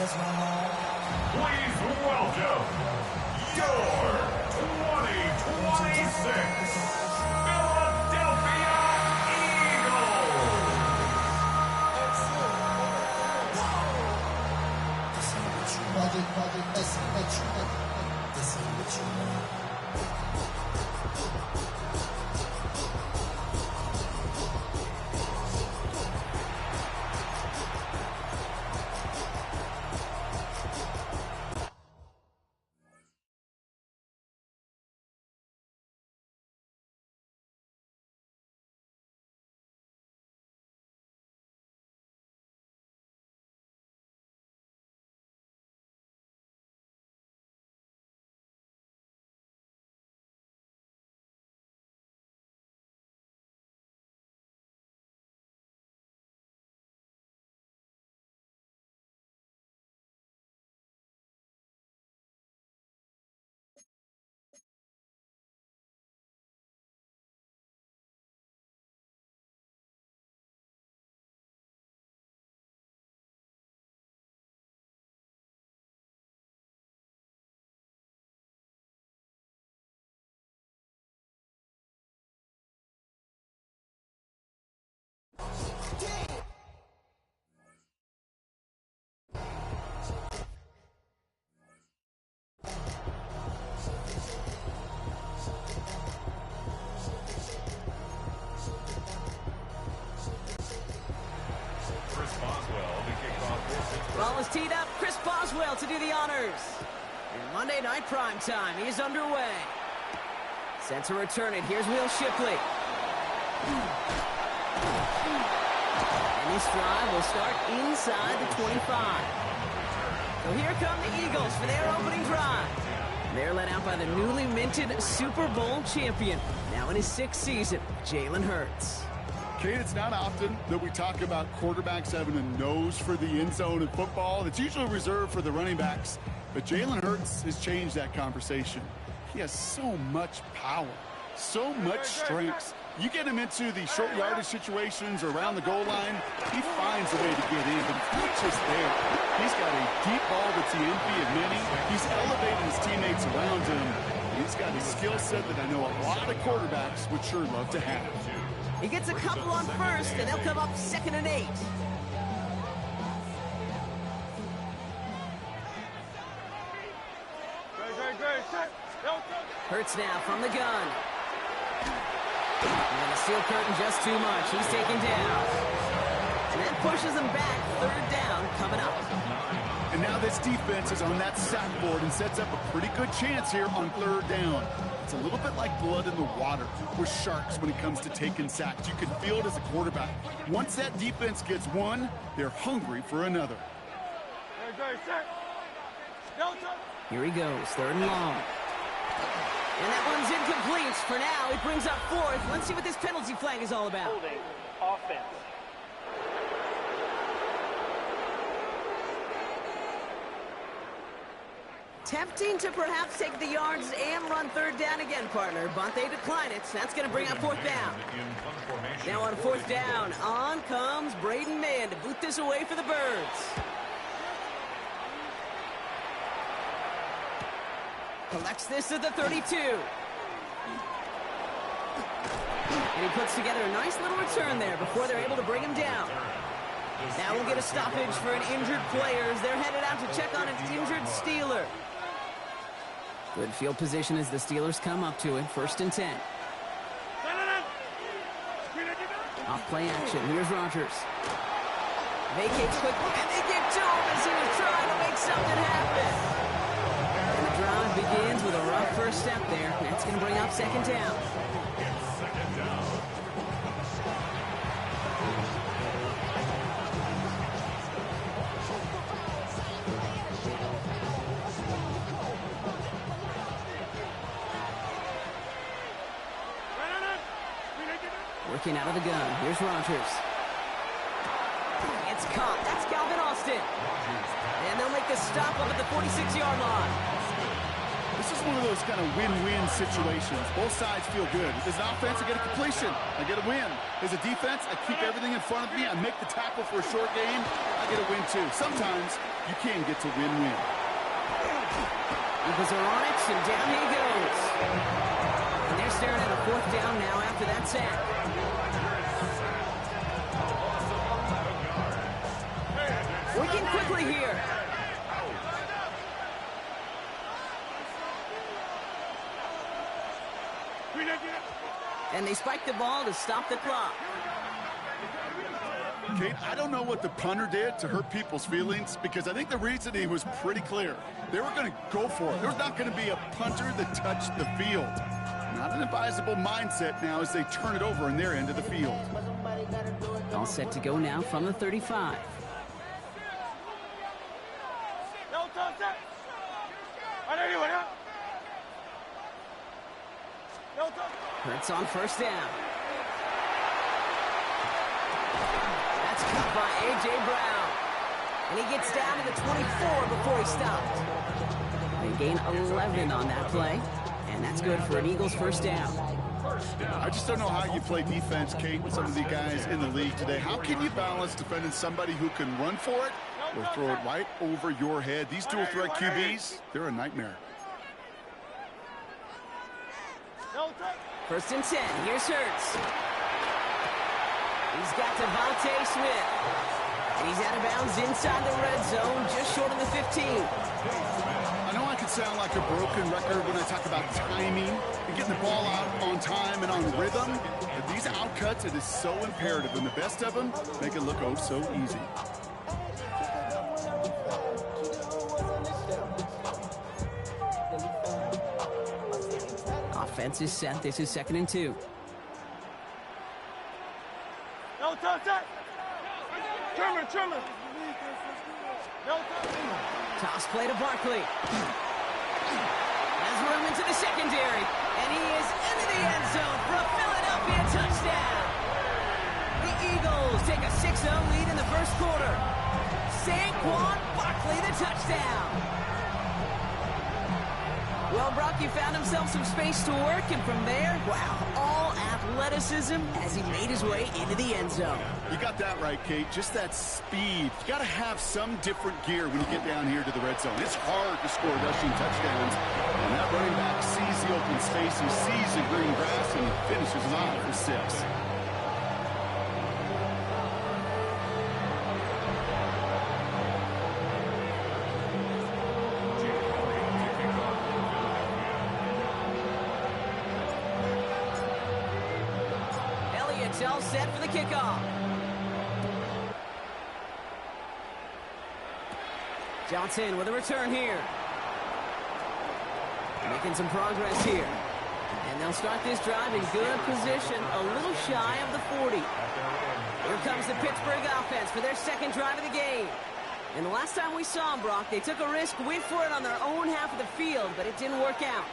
Please welcome your 2026 Philadelphia Ball is teed up. Chris Boswell to do the honors. And Monday Night Primetime is underway. Set to return it. Here's Will Shipley. And this drive will start inside the 25. So here come the Eagles for their opening drive. They're led out by the newly minted Super Bowl champion, now in his 6th season, Jalen Hurts. Kate, it's not often that we talk about quarterbacks having a nose for the end zone in football. It's usually reserved for the running backs. But Jalen Hurts has changed that conversation. He has so much power, so much strength. You get him into the short yardage situations or around the goal line, he finds a way to get in, but it's not just there. He's got a deep ball that's the envy of many. He's elevating his teammates around him. He's got a skill set that I know a lot of quarterbacks would sure love to have. He gets a couple on first, and they'll come up 2nd and 8. Hurts now from the gun. And the steel curtain just too much. He's taken down. And that pushes him back. 3rd down coming up. And now this defense is on that sack board and sets up a pretty good chance here on 3rd down. It's a little bit like blood in the water with sharks when it comes to taking sacks. You can feel it as a quarterback. Once that defense gets one, they're hungry for another. Here he goes, 3rd and long. And that one's incomplete. For now, it brings up 4th. Let's see what this penalty flag is all about. Holding offense. Tempting to perhaps take the yards and run 3rd down again, partner, but they decline it. So that's going to bring up 4th down. Now on 4th down, on comes Braden Mann to boot this away for the Birds. Collects this at the 32. And he puts together a nice little return there before they're able to bring him down. Now we'll get a stoppage for an injured player as they're headed out to check on an injured Steeler. Good field position as the Steelers come up to it. 1st and 10. Off play action. Here's Rodgers. Vacates quickly, and they get to him as he was trying to make something happen. And the drive begins with a rough first step there. That's going to bring up 2nd down. Working out of the gun. Here's Rodgers. It's caught. That's Calvin Austin. And they'll make the stop up at the 46-yard line. This is one of those kind of win-win situations. Both sides feel good. As an offense, I get a completion. I get a win. As a defense, I keep everything in front of me. I make the tackle for a short gain. I get a win, too. Sometimes you can get to win-win. Eagles are on it, and down he goes. And they're staring at a 4th down now after that sack. Working quickly here. And they spike the ball to stop the clock. Kate, I don't know what the punter did to hurt people's feelings because I think the reasoning was pretty clear. They were going to go for it. There's not going to be a punter that touched the field. Not an advisable mindset now as they turn it over in their end of the field. All set to go now from the 35. Hurts on 1st down. That's cut by A.J. Brown. And he gets down to the 24 before he stopped. They gain 11 on that play. And that's good for an Eagles 1st down. I just don't know how you play defense, Kate, with some of the guys in the league today. How can you balance defending somebody who can run for it or throw it right over your head? These dual threat QBs, they're a nightmare. 1st and 10. Here's Hurts. He's got Devontae Smith. And he's out of bounds inside the red zone, just short of the 15. I know I can sound like a broken record when I talk about timing and getting the ball out on time and on rhythm. But these outcuts, it is so imperative. And the best of them make it look oh so easy. Offense is set. This is 2nd and 2. Toss play to Barkley. Has room into the secondary. And he is into the end zone for a Philadelphia touchdown. The Eagles take a 6-0 lead in the 1st quarter. Saquon Barkley, the touchdown. Well, Brock, he found himself some space to work, and from there, wow, all athleticism as he made his way into the end zone. You got that right, Kate. Just that speed. You got to have some different gear when you get down here to the red zone. It's hard to score rushing touchdowns, and that running back sees the open space, he sees the green grass, and he finishes it off for 6. All set for the kickoff. Johnson with a return here. Making some progress here. And they'll start this drive in good position, a little shy of the 40. Here comes the Pittsburgh offense for their 2nd drive of the game. And the last time we saw them, Brock, they took a risk, went for it on their own half of the field, but it didn't work out.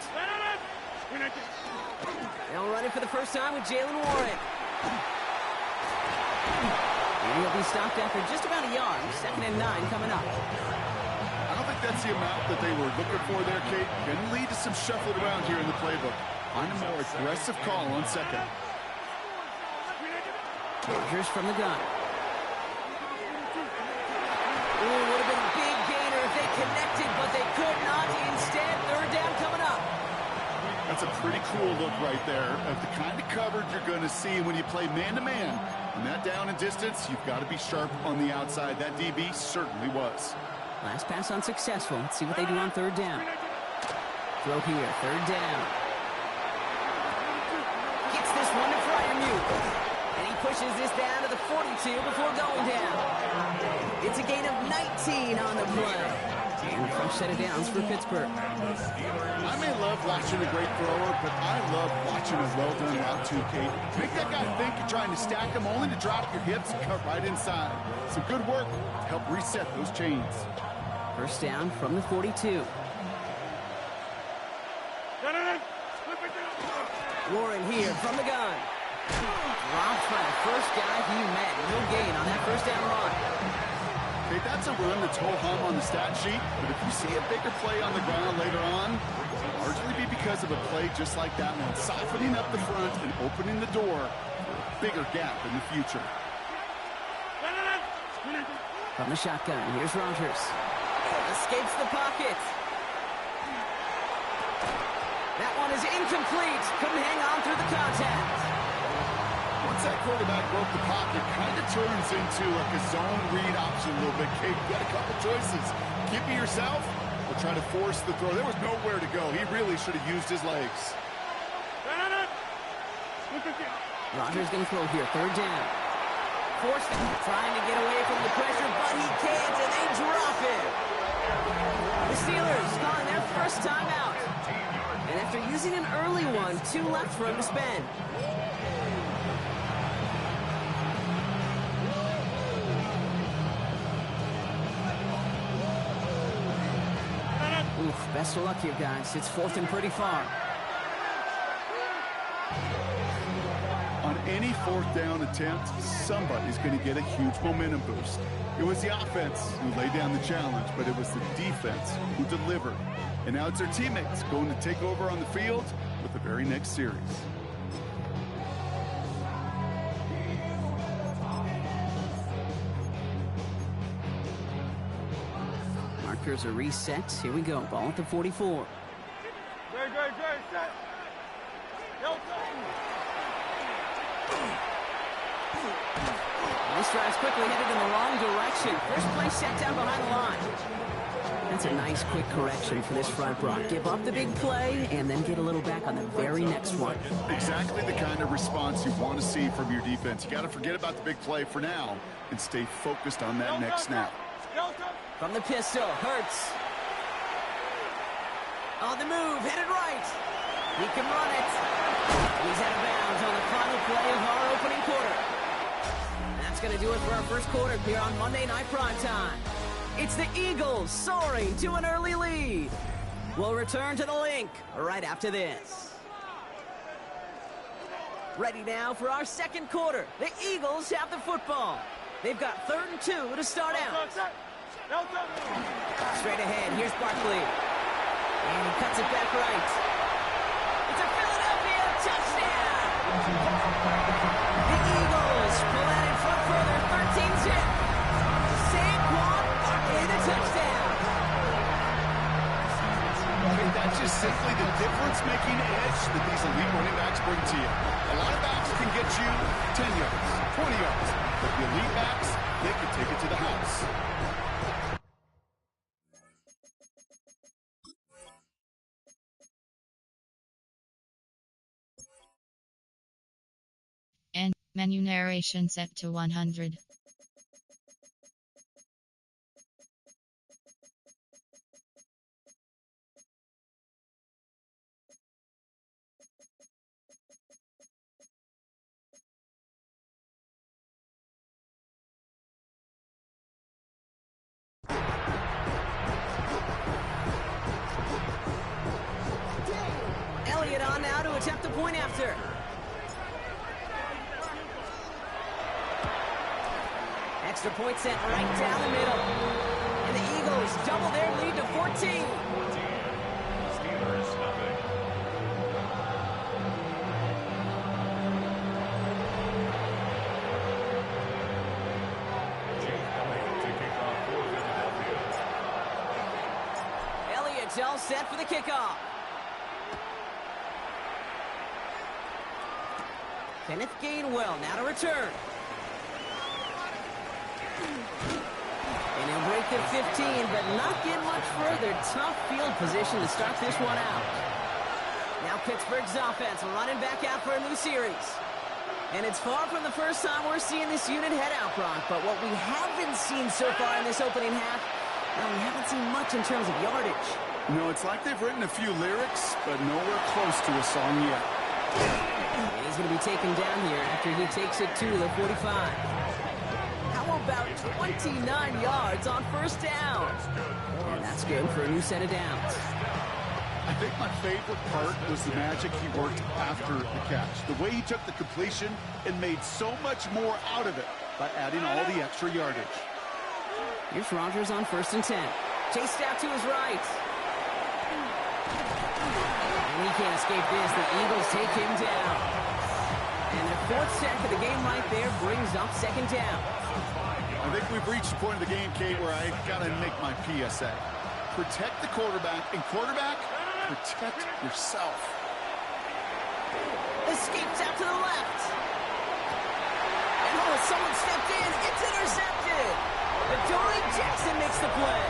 They'll run it for the first time with Jalen Warren. And he'll be stopped after just about a yard. 2nd and 9 coming up. I don't think that's the amount that they were looking for there, Kate. Can lead to some shuffling around here in the playbook. Find a more aggressive call on 2nd. Here's from the gun. Ooh, would have been a big gainer if they connected, but they could not. Instead, 3rd down coming up. That's a pretty cool look right there of the kind of coverage you're going to see when you play man-to-man. And that down and distance, you've got to be sharp on the outside. That DB certainly was. Last pass unsuccessful. Let's see what they do on 3rd down. Throw here, 3rd down. Gets this one to Fryermuth. And he pushes this down to the 42 before going down. It's a gain of 19 on the play. And fresh set of downs for Pittsburgh. I may love watching a great thrower, but I love watching a well-done route too, Kate. Make that guy think you're trying to stack him, only to drop your hips and cut right inside. Some good work to help reset those chains. 1st down from the 42. Warren here from the gun. Dropped by the first guy he met. No gain on that 1st down run. Okay, that's a run that's ho-hum on the stat sheet, but if you see a bigger play on the ground later on, it'll largely be because of a play just like that one, softening up the front and opening the door for a bigger gap in the future. From the shotgun, here's Rogers. Escapes the pocket. That one is incomplete. Couldn't hang on through the contact. Once that quarterback broke the pocket, kind of turns into like a zone read option a little bit. Kate, you got a couple choices. Keep it yourself or try to force the throw. There was nowhere to go. He really should have used his legs. Rogers going to throw here. Third down. Forced it. Trying to get away from the pressure, but he can't, and they drop it. The Steelers calling their first time out. And after using an early one, 2 left for him to spend. Oof, best of luck here, guys. It's 4th and pretty far. On any 4th down attempt, somebody's going to get a huge momentum boost. It was the offense who laid down the challenge, but it was the defense who delivered. And now it's their teammates going to take over on the field with the very next series. Markers are reset. Here we go. Ball at the 44. Great, set. This drive's quickly headed in the wrong direction. First play set down behind the line. That's a nice quick correction for this front block. Give up the big play and then get a little back on the very next one. Exactly the kind of response you want to see from your defense. You got to forget about the big play for now and stay focused on that next snap. From the pistol, Hurts. On the move, headed right. He can run it. He's out of bounds on the final play of our opening quarter. And that's going to do it for our first quarter here on Monday Night Primetime. It's the Eagles soaring to an early lead. We'll return to the link right after this. Ready now for our second quarter. The Eagles have the football. They've got 3rd and 2 to start out. Straight ahead, here's Barkley. And he cuts it back right. It's a Philadelphia touchdown! The Eagles pull out in front further, 13-zip. Saquon Barkley, the touchdown. Okay, that's just simply the difference-making edge that these elite running backs bring to you. A lot of backs can get you 10 yards, 20 yards, but the elite backs, they can take it to the house. And menu narration set to 100. Elliott on now to attempt the point after. Extra point sent right down the middle. And the Eagles double their lead to 14. Steelers nothing. Elliott's all set for the kickoff. Kenneth Gainwell now to return. And he'll break the 15, but not get much further. Tough field position to start this one out. Now Pittsburgh's offense running back out for a new series. And it's far from the first time we're seeing this unit head out, Brock. But what we haven't seen so far in this opening half, well, we haven't seen much in terms of yardage. No, it's like they've written a few lyrics, but nowhere close to a song yet. And he's going to be taken down here after he takes it to the 45. How about 29 yards on first down? And that's good for a new set of downs. I think my favorite part was the magic he worked after the catch. The way he took the completion and made so much more out of it by adding all the extra yardage. Here's Rodgers on 1st and 10. Chased out to his right. And he can't escape this. The Eagles take him down. And their 4th sack of the game right there brings up 2nd down. I think we've reached the point of the game, Kate, where I got to make my PSA. Protect the quarterback, and quarterback, protect yourself. Escapes out to the left. And oh, someone stepped in. It's intercepted. Adoree Jackson makes the play.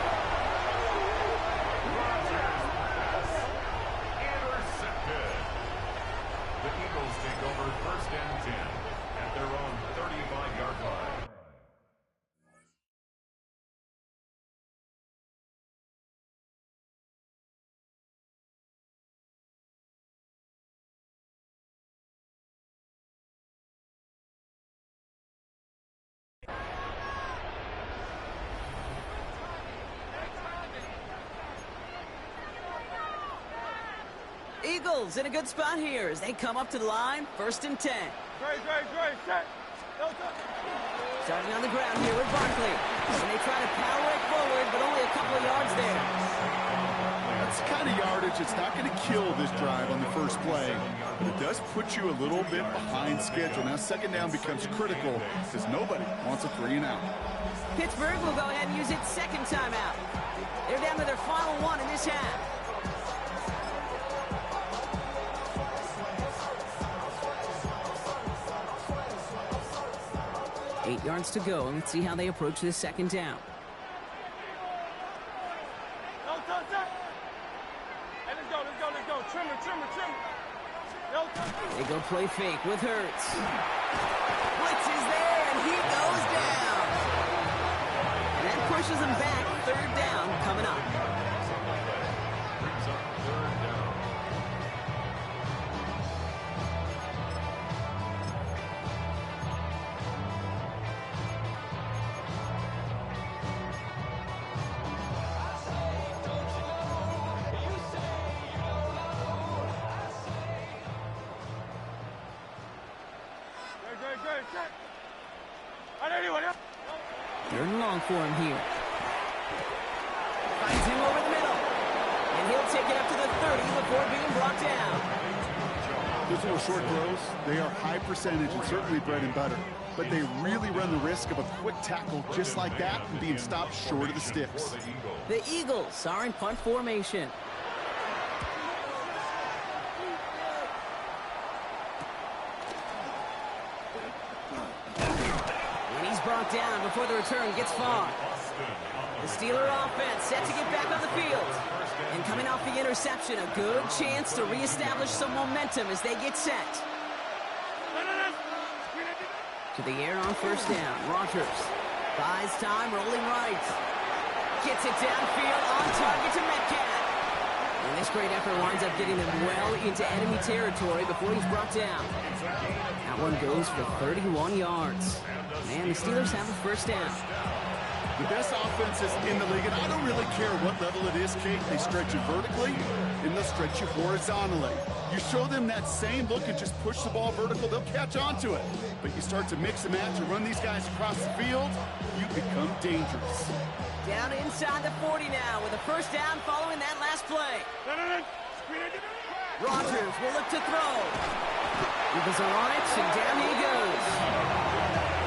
Intercepted. The Eagles take over 1st and 10 at their own 35-yard line. Eagles in a good spot here as they come up to the line. 1st and 10. Great, set. Starting on the ground here with Barkley. And they try to power it forward, but only a couple of yards there. That's the kind of yardage that's not going to kill this drive on the first play, but it does put you a little bit behind schedule. Now 2nd down becomes critical because nobody wants a 3 and out. Pittsburgh will go ahead and use its 2nd timeout. They're down to their final one in this half. 8 yards to go. Let's see how they approach this 2nd down. Hey, let's go. Trim. They go play fake with Hurts. Blitz is there, and he goes down. And that pushes him back. 3rd down coming up. Brings up 3rd down. Great, set. On anyone else? 3rd and long for him here. Finds him over the middle. And he'll take it up to the 30 before being brought down. Those little short throws, they are high percentage and certainly bread and butter. But they really run the risk of a quick tackle just like that and being stopped short of the sticks. The Eagles are in punt formation. And he's brought down before the return gets far. The Steeler offense set to get back on the field. And coming off the interception, a good chance to reestablish some momentum as they get set. To the air on 1st down. Rodgers buys time, rolling right. Gets it downfield, on target to Metcalf. And this great effort winds up getting them well into enemy territory before he's brought down. That one goes for 31 yards. And the Steelers have a 1st down. The best offenses in the league, and I don't really care what level it is, Kate. They stretch you vertically, and they'll stretch you horizontally. You show them that same look and just push the ball vertical, they'll catch on to it. But you start to mix and match and run these guys across the field, you become dangerous. Down inside the 40 now with a 1st down following that last play. Rodgers will look to throw. Eagles are on it, and down he goes.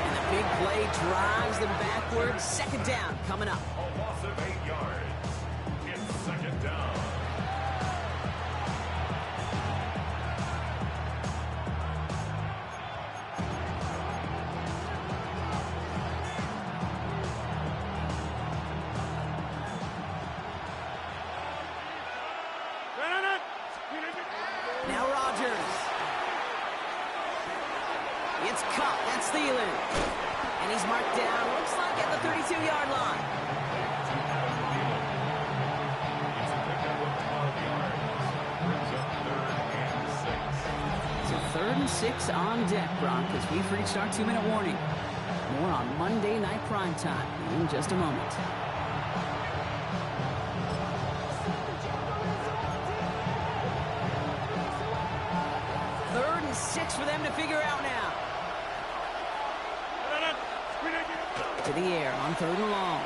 And the big play drives them backwards. 2nd down coming up. A loss of 8 yards. It's 2nd down. Now Rodgers. It's Cup. That's Thielen. And he's marked down, looks like at the 32-yard line. So 3rd and 6 on deck, Brock, as we've reached our 2-minute warning. More on Monday Night Primetime in just a moment. Third and 6 for them to figure out now. To the air on 3rd and long.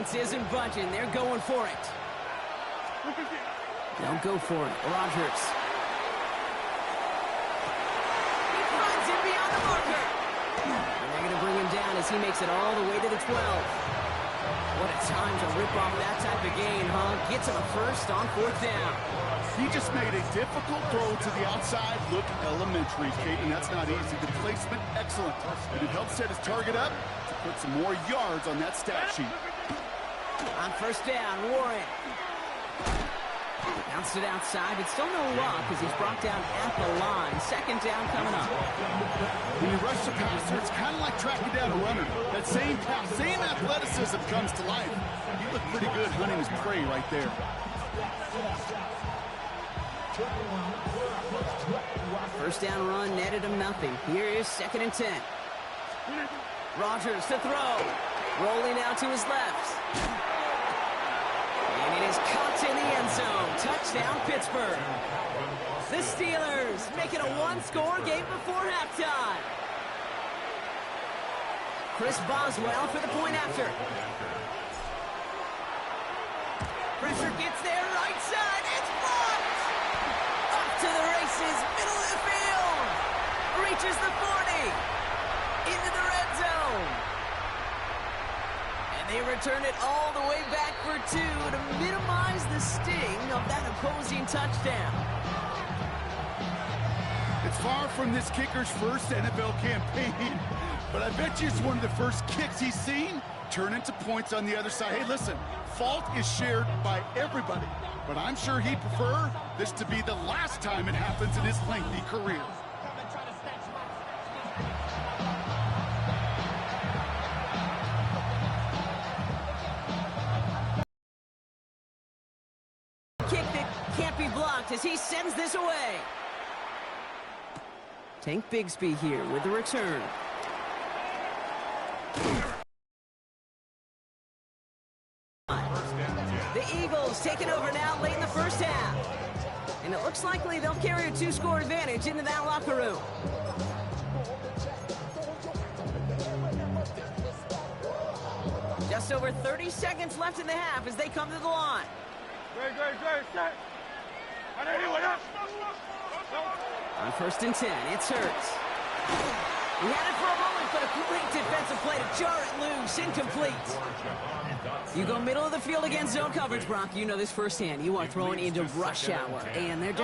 defense isn't budging. They're going for it. They'll go for it. Rodgers. He finds him beyond the marker. And they're going to bring him down as he makes it all the way to the 12. What a time to rip off that type of gain, huh? Gets him a first on 4th down. He just made a difficult throw to the outside. Look elementary, Kate, and that's not easy. The placement, excellent. And it helped set his target up to put some more yards on that stat sheet. On 1st down, Warren. Bounced it outside, but still no luck as he's brought down at the line. 2nd down coming up. When you rush the passer, it's kind of like tracking down a runner. That same pass, same athleticism comes to life. He looked pretty good hunting his prey right there. 1st down run netted him nothing. Here is 2nd and 10. Rodgers to throw. Rolling out to his left. And it is caught in the end zone. Touchdown, Pittsburgh. The Steelers make it a one-score game before halftime. Chris Boswell for the point after. Pressure gets there, right side. It's blocked. Up to the races, middle of the field. Reaches the 40. Into the red zone. And they return it all the way back for 2 to minimize the sting of that opposing touchdown. It's far from this kicker's first NFL campaign, but I bet you it's one of the first kicks he's seen turn into points on the other side. Hey, listen, fault is shared by everybody, but I'm sure he'd prefer this to be the last time it happens in his lengthy career. Kick that can't be blocked as he sends this away. Tank Bigsby here with the return. The Eagles taking over now late in the 1st half. And it looks likely they'll carry a 2-score advantage into that locker room. Just over 30 seconds left in the half as they come to the line. Great, set. On anyone else? On 1st and 10, it's Hurts. He had it for a moment, but a great defensive play to jar it loose, incomplete. You go middle of the field against zone coverage, Brock. You know this firsthand. You are throwing into rush hour, and there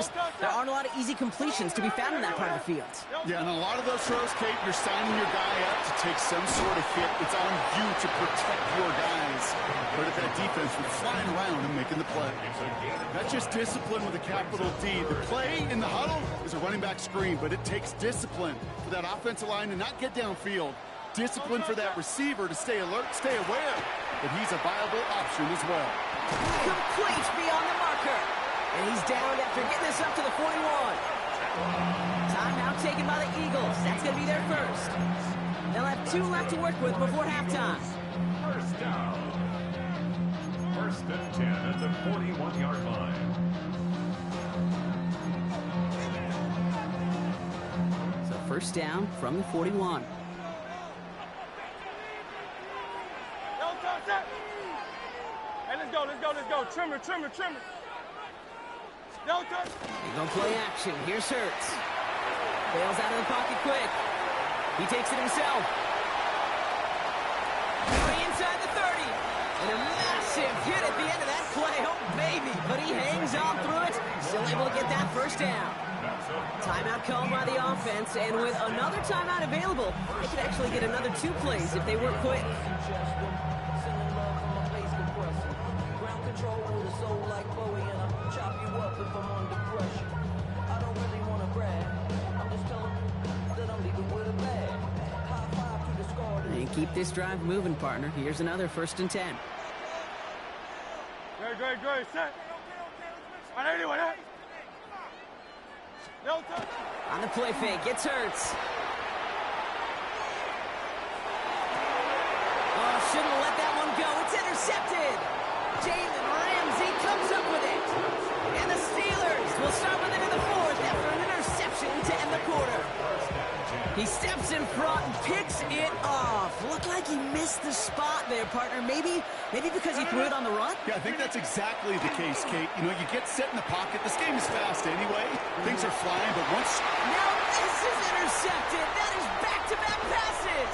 aren't a lot of easy completions to be found in that part of the field. Yeah, and a lot of those throws, Kate, you're signing your guy up to take some sort of hit. It's on you to protect your guys. But if that defense was flying around and making the play. That's just discipline with a capital D. The play in the huddle is a running back screen, but it takes discipline for that offensive line to not get downfield. Discipline for that receiver to stay alert, stay aware that he's a viable option as well. Complete beyond the marker. And he's down after getting this up to the 41. Timeout taken by the Eagles. That's going to be their first. They'll have 2 left to work with before halftime. 1st down. 1st and 10 at the 41-yard line. So 1st down from the 41. Hey, let's go. Trimmer. No touch. They go play action. Here's Hurts. Bails out of the pocket quick. He takes it himself. Way inside the 30. And a massive hit at the end of that play. Oh, baby. But he hangs on through it. Still able to get that 1st down. Timeout called by the offense. And with another timeout available, they could actually get another 2 plays if they work quick. And keep this drive moving, partner. Here's another 1st and 10. Great, set. On anyone else? No touch. On the play fake, gets Hurts. Oh, shouldn't have let that one go. It's intercepted. Jalen Ramsey comes up with it. And the Steelers will start with it in the 4th after an interception to end the quarter. He steps in front and picks it off. Looked like he missed the spot there, partner. Maybe because he threw it on the run? Yeah, I think that's exactly the case, Kate. You know, you get set in the pocket. This game is fast anyway. Things are flying, but once... Now this is intercepted. That is back-to-back passes.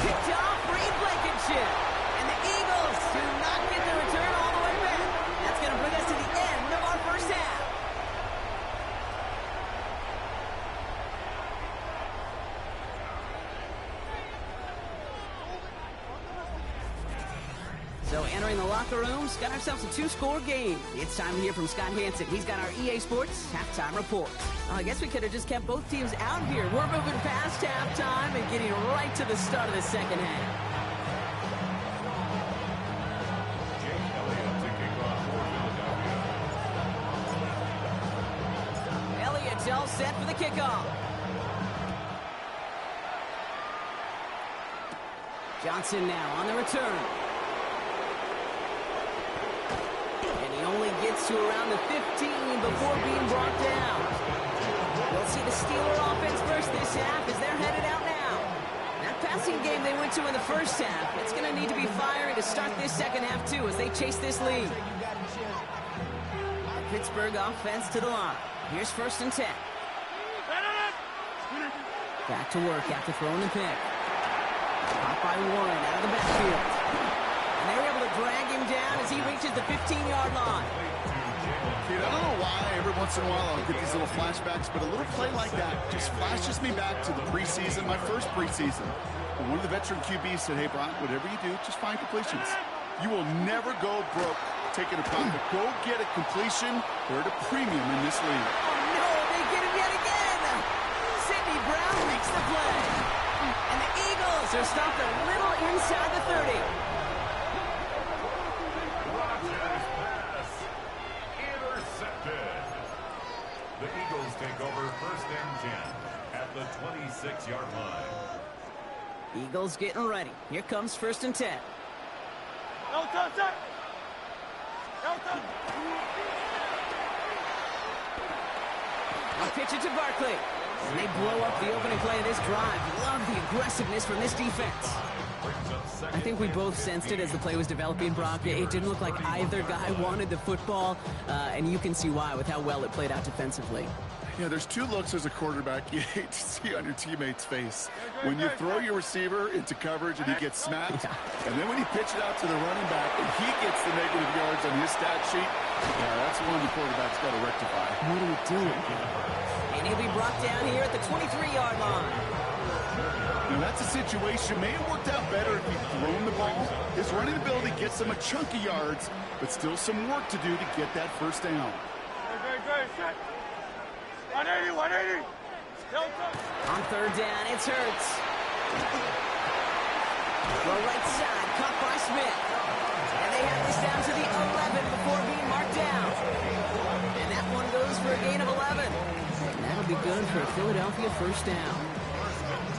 Picked off Reed Blankenship. And the Eagles do not get the return all the way back. That's going to bring us to the end of our first half. So entering the locker rooms, got ourselves a 2-score game. It's time to hear from Scott Hansen. He's got our EA Sports halftime report. I guess we could have just kept both teams out here. We're moving past halftime and getting right to the start of the second half. Elliott's all set for the kickoff. Johnson now on the return. Only gets to around the 15 before being brought down. We'll see the Steeler offense first this half as they're headed out now. That passing game they went to in the first half, it's going to need to be fiery to start this second half too as they chase this lead. Pittsburgh offense to the line. Here's 1st and 10. Back to work after throwing the pick. Caught by Warren out of the backfield. And they were able to drag him down as he reaches the 15-yard line. Dude, I don't know why every once in a while I'll get these little flashbacks, but a little play like that just flashes me back to the preseason, my first preseason. And one of the veteran QBs said, hey, Brian, whatever you do, just find completions. You will never go broke taking a profit. Go get a completion. They're at a premium in this league. Oh, no, they get him yet again. Sidney Brown makes the play. And the Eagles are stopped a little inside the 30. The Eagles take over 1st and 10 at the 26-yard line. Eagles getting ready. Here comes 1st and 10. I'll pitch it to Barkley. And they blow up the opening play of this drive. Love the aggressiveness from this defense. I think we both sensed it as the play was developing, Brock. It didn't look like either guy wanted the football, and you can see why with how well it played out defensively. Yeah, there's 2 looks as a quarterback you hate to see on your teammate's face. When you throw your receiver into coverage and he gets smacked, and then when you pitch it out to the running back and he gets the negative yards on his stat sheet, yeah, that's one the quarterback's got to rectify. What are we doing? And he'll be brought down here at the 23-yard line. Now, that's a situation. May have worked out better if he'd thrown the ball. His running ability gets him a chunky yards, but still some work to do to get that 1st down. Great. 180. On 3rd down, it's Hurts. The right side, caught by Smith. And they have this down to the 11 before being marked down. And that one goes for a gain of 11. And that'll be good for a Philadelphia 1st down.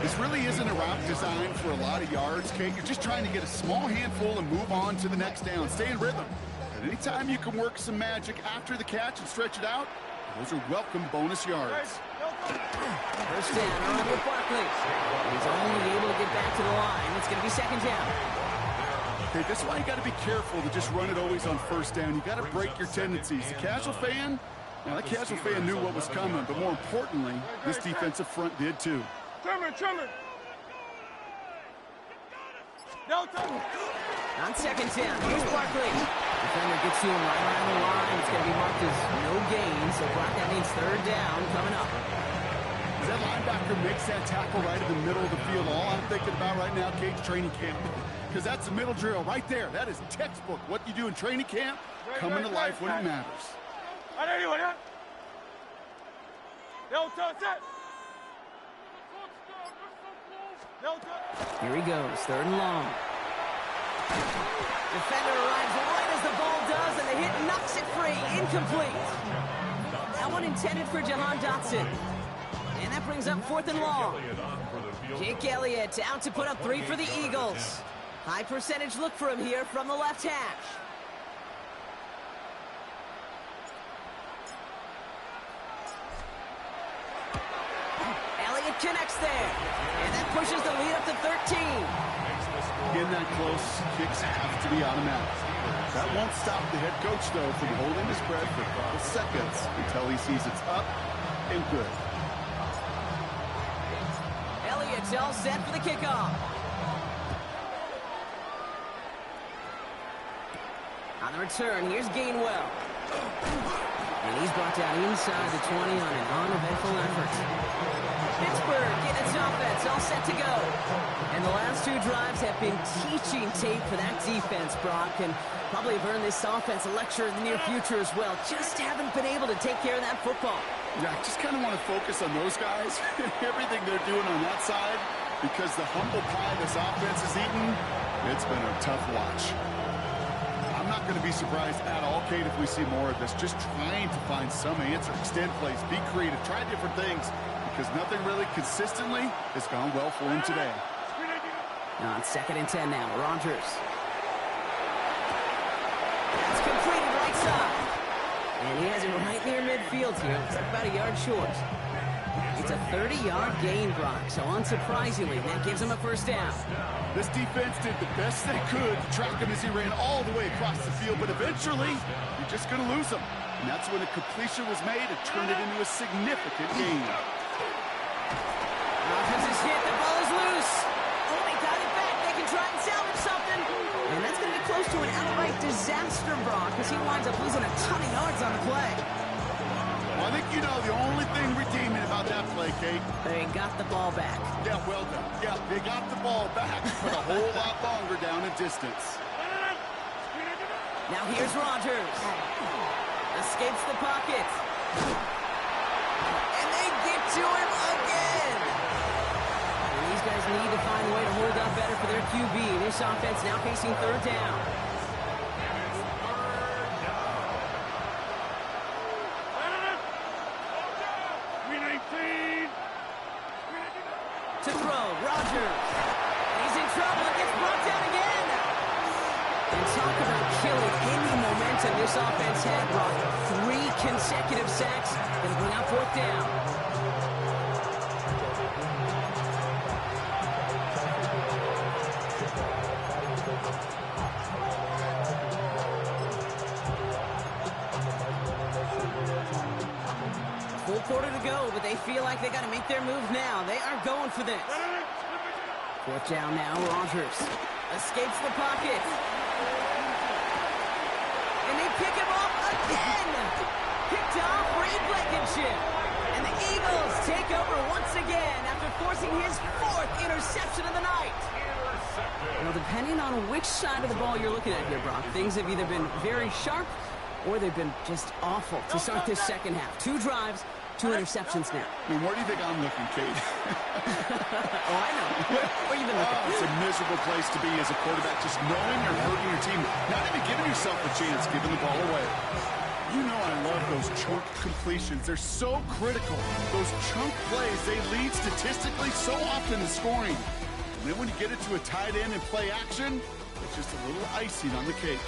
This really isn't a route designed for a lot of yards, Kate. You're just trying to get a small handful and move on to the next down. Stay in rhythm. And anytime you can work some magic after the catch and stretch it out, those are welcome bonus yards. 1st down, around with Barkley. He's only able to get back to the line. It's going to be 2nd down. Okay, that's why you got to be careful to just run it always on 1st down. You got to break your tendencies. The casual fan, now the casual fan knew what was coming, but more importantly, this defensive front did too. Trimmer. On 2nd down, here's Barkley. Defender gets to him right around the line. It's going to be marked as no gain, so Brock, that means 3rd down coming up. As that linebacker makes that tackle right in the middle of the field, all I'm thinking about right now, Kate's training camp. Because that's the middle drill right there. That is textbook. What you do in training camp, coming to life when it matters. Here he goes, 3rd and long. Defender arrives right as the ball does, and the hit knocks it free. Incomplete. That one intended for Jahan Dotson. And that brings up 4th and long. Jake Elliott out to put up 3 for the Eagles. High percentage look for him here from the left hash. Elliott connects there. And that pushes the lead up to 13. Getting that close, kicks have to be automatic. That won't stop the head coach, though, from holding his breath for a couple seconds until he sees it's up and good. Elliott's all set for the kickoff. On the return, here's Gainwell. And he's brought down inside the 20 on an uneventful effort. Pittsburgh getting its offense all set to go. And the last two drives have been teaching tape for that defense, Brock, and probably have earned this offense a lecture in the near future as well. Just haven't been able to take care of that football. Yeah, I just kind of want to focus on those guys, everything they're doing on that side, because the humble pie this offense has eaten, it's been a tough watch. I'm not going to be surprised at all, Kate, if we see more of this. Just trying to find some answer, extend plays, be creative, try different things, because nothing really consistently has gone well for him today. On 2nd and 10 now, Rodgers. That's completed right side. And he has it right near midfield here. It's about a yard short. It's a 30-yard gain, Brock, so unsurprisingly, that gives him a first down. This defense did the best they could to track him as he ran all the way across the field, but eventually, you're just going to lose him. And that's when a completion was made and turned it into a significant gain. Rodgers is hit. The ball is loose. Oh, they got it back. They can try and salvage something. And that's going to be close to an outright disaster, Brock, because he winds up losing a ton of yards on the play. Well, I think you know the only thing redeeming about that play, Kate. They got the ball back. Yeah, well done. Yeah, they got the ball back, but a whole lot longer down in distance. Now here's Rodgers. Escapes the pocket. And they get to him again. And these guys need to find a way to hold up better for their QB. This offense now facing 3rd down. To throw, Rodgers. He's in trouble. It gets brought down again. And talk about killing any momentum this offense had, Brock. 3 consecutive sacks. Going to bring out 4th down. Full quarter to go, but they feel like they got to make their move now. They are going for this. 4th down now, Rodgers escapes the pocket. And they pick him off again. Picked off Reed Blankenship. And the Eagles take over once again after forcing his 4th interception of the night. Well, depending on which side of the ball you're looking at here, Brock, things have either been very sharp or they've been just awful to start this second half. 2 drives, 2 interceptions now. And where do you think I'm looking, Kate? Oh, I know. Where you been looking? It's a miserable place to be as a quarterback, just knowing you're hurting your team, not even giving yourself a chance, giving the ball away. You know I love those chunk completions. They're so critical. Those chunk plays, they lead statistically so often to scoring. And then when you get it to a tight end and play action, it's just a little icing on the cake.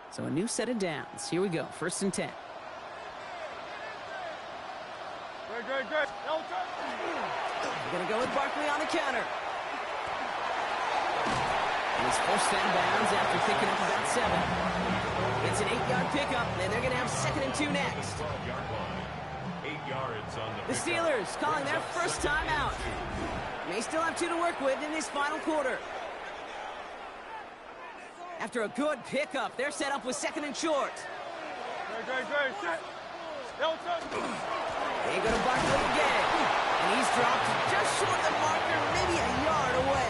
So a new set of downs. Here we go. 1st and 10. Great. We're going to go with Barkley on the counter. And he's forced out of bounds after picking up about 7. It's an 8-yard pickup, and they're going to have 2nd and 2 next. 12-yard line. 8 yards on The Steelers calling their first time out. May still have 2 to work with in this final quarter. After a good pickup, they're set up with 2nd and short. Great. Set. Delta. They go to Barkley again. And he's dropped just short of the marker, maybe a yard away.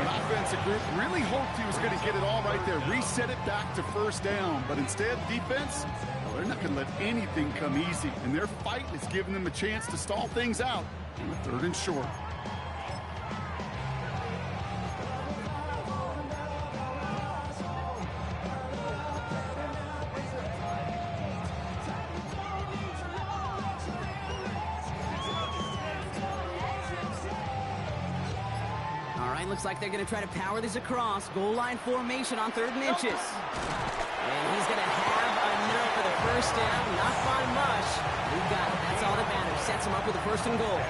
An offensive group really hoped he was going to get it all right there, reset it back to 1st down. But instead, defense, well, they're not going to let anything come easy. And their fight is giving them a chance to stall things out on the 3rd and short. looks like they're going to try to power this across. Goal line formation on 3rd and inches. And he's going to have enough for the first down. Not by much. He got it. That's all that matters. Sets him up with a 1st and goal.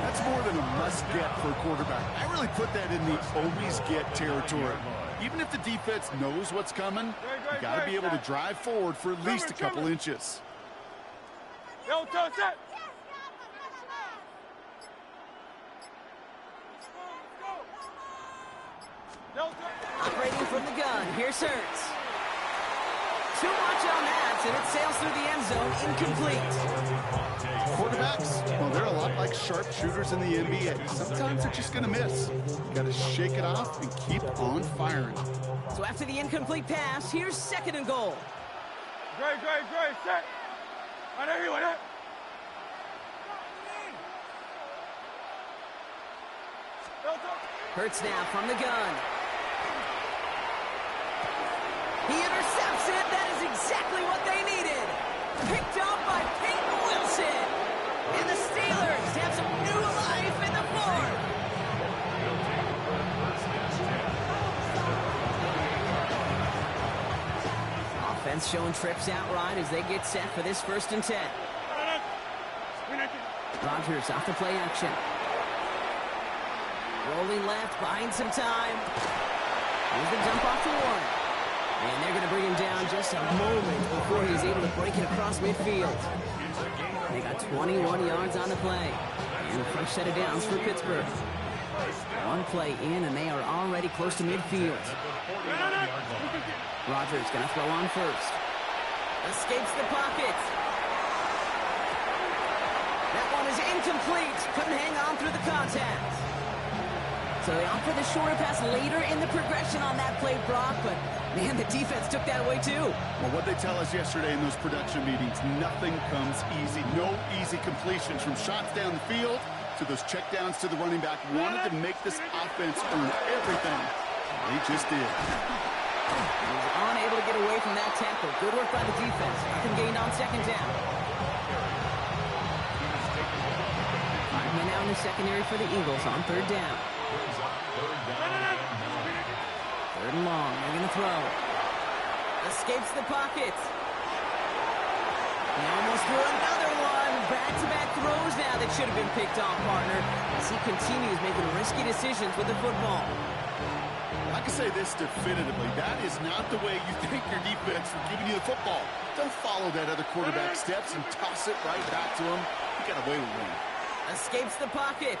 That's more than a must-get for a quarterback. I really put that in the always-get territory. Even if the defense knows what's coming, you got to be able to drive forward for at least a couple inches. Yo, touch it. Operating from the gun. Here's Hurts. Too much on that, and it sails through the end zone. Incomplete. Quarterbacks, well, they're a lot like sharpshooters in the NBA. Sometimes they're just going to miss. You got to shake it off and keep on firing. So after the incomplete pass, here's 2nd and goal. Great, set. I know you want it. Hurts now from the gun. He intercepts it. That is exactly what they needed. Picked up by Peyton Wilson. And the Steelers have some new life in the 4th. Offense showing trips outright as they get set for this 1st and 10. Rodgers off the play action. Rolling left, buying some time. Here's the jump off to Warren. And they're going to bring him down just a moment before he's able to break it across midfield. They got 21 yards on the play. And a fresh set of downs for Pittsburgh. One play in, and they are already close to midfield. Rodgers going to throw on first. Escapes the pocket. That one is incomplete. Couldn't hang on through the contact. So they opt for the shorter pass later in the progression on that play, Brock, but man, the defense took that away too. Well, what they tell us yesterday in those production meetings, nothing comes easy. No easy completions from shots down the field to those checkdowns to the running back. Wanted to make this offense earn everything. They just did. He was unable to get away from that tackle. Good work by the defense. Nothing gained on 2nd down. 5 men out in the secondary for the Eagles on 3rd down. 3rd and long. They're going to throw. Escapes the pocket. He almost threw another one. Back-to-back throws now that should have been picked off, partner, as he continues making risky decisions with the football. I can say this definitively. That is not the way you think your defense is giving you the football. Don't follow that other quarterback steps and toss it right back to him. You got away with one. Escapes the pocket.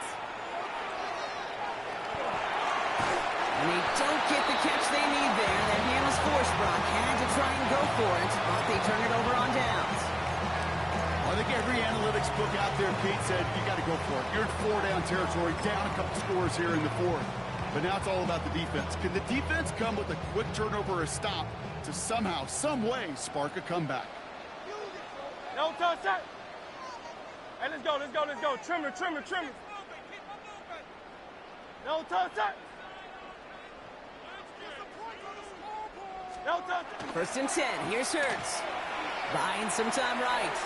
And they don't get the catch they need there. That hand was forced, Brock. Had to try and go for it, but they turn it over on downs. I think every analytics book out there, Pete, said you got to go for it. You're in 4-down territory, down a couple scores here in the 4th. But now it's all about the defense. Can the defense come with a quick turnover or a stop to somehow, some way, spark a comeback? No touch that. Hey, let's go. Trimmer. No touch that. No touch that. 1st and 10. Here's Hurts. Buying some time right.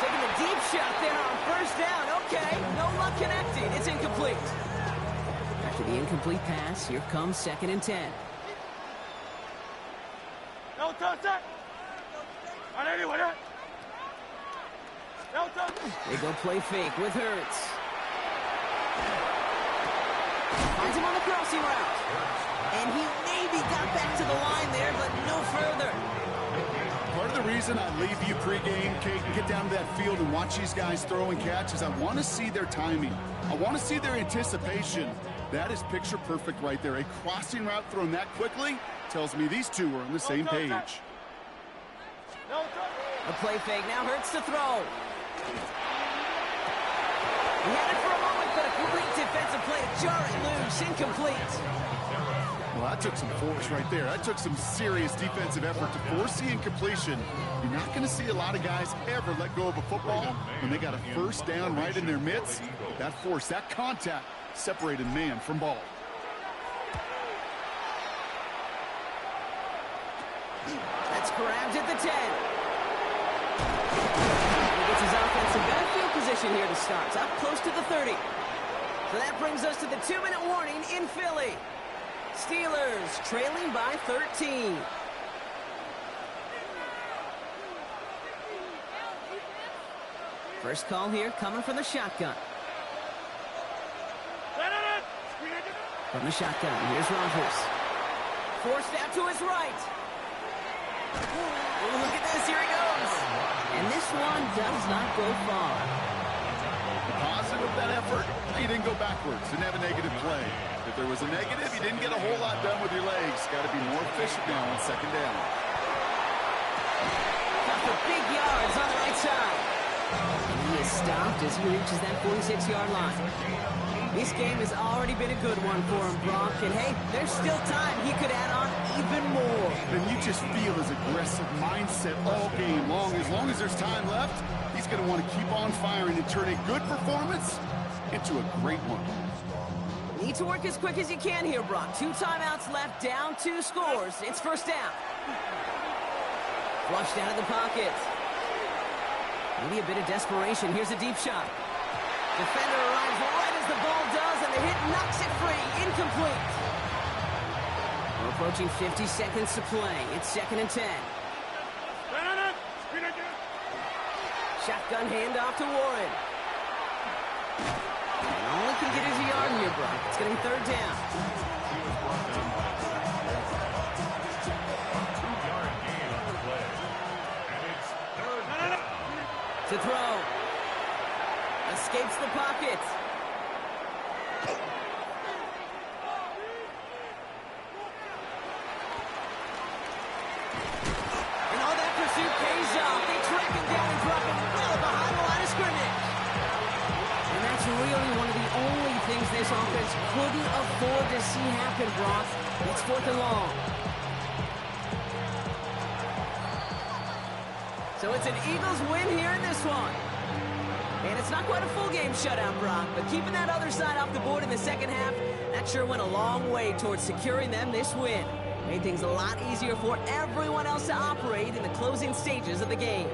Taking a deep shot there on 1st down. Okay, no luck connecting. It's incomplete. After the incomplete pass, here comes 2nd and 10. No touch that. I know you want it. No touch. They go play fake with Hurts. Finds him on the crossing route. And he maybe got back to the line there, but no further. Part of the reason I leave you pregame, Kate, and get down to that field and watch these guys throw and catch is I want to see their timing. I want to see their anticipation. That is picture perfect right there. A crossing route thrown that quickly tells me these two are on the same page. A play fake. Now Hurts to throw. He had it for a moment, but a great defensive play to jar it loose. Incomplete. Well, that took some force right there. That took some serious defensive effort to force the incompletion. You're not going to see a lot of guys ever let go of a football when they got a 1st down right in their midst. That force, that contact, separated man from ball. That's grabbed at the 10. He gets his offense in better field position here to start. Up close to the 30. So that brings us to the 2-minute warning in Philly. Steelers trailing by 13. First call here coming from the shotgun. From the shotgun, here's Rodgers. Forced out to his right. Oh, look at this, here he goes. And this one does not go far. The positive of that effort, he didn't go backwards, didn't have a negative play. If there was a negative, you didn't get a whole lot done with your legs. Got to be more efficient now on second down. Got for big yards on the right side. And he is stopped as he reaches that 46-yard line. This game has already been a good one for him, Brock. And hey, there's still time. He could add on even more. And you just feel his aggressive mindset all game long. As long as there's time left, he's going to want to keep on firing and turn a good performance into a great one. Need to work as quick as you can here, Brock. 2 timeouts left, down 2 scores. It's first down. Flushed out of the pocket. Maybe a bit of desperation. Here's a deep shot. Defender arrives right as the ball does, and the hit knocks it free. Incomplete. We're approaching 50 seconds to play. It's 2nd and 10. Shotgun handoff to Warren. And all he can get is a yard here, Brock. It's getting 3rd down. To throw. Escapes the pocket. And all that pursuit pays off. They track him down and drop him well behind the line of scrimmage. And that's really one of the only things this offense couldn't afford to see happen, Brock. It's 4th and long. So it's an Eagles win here in this one. And it's not quite a full game shutout, Brock, but keeping that other side off the board in the second half, that sure went a long way towards securing them this win. Made things a lot easier for everyone else to operate in the closing stages of the game.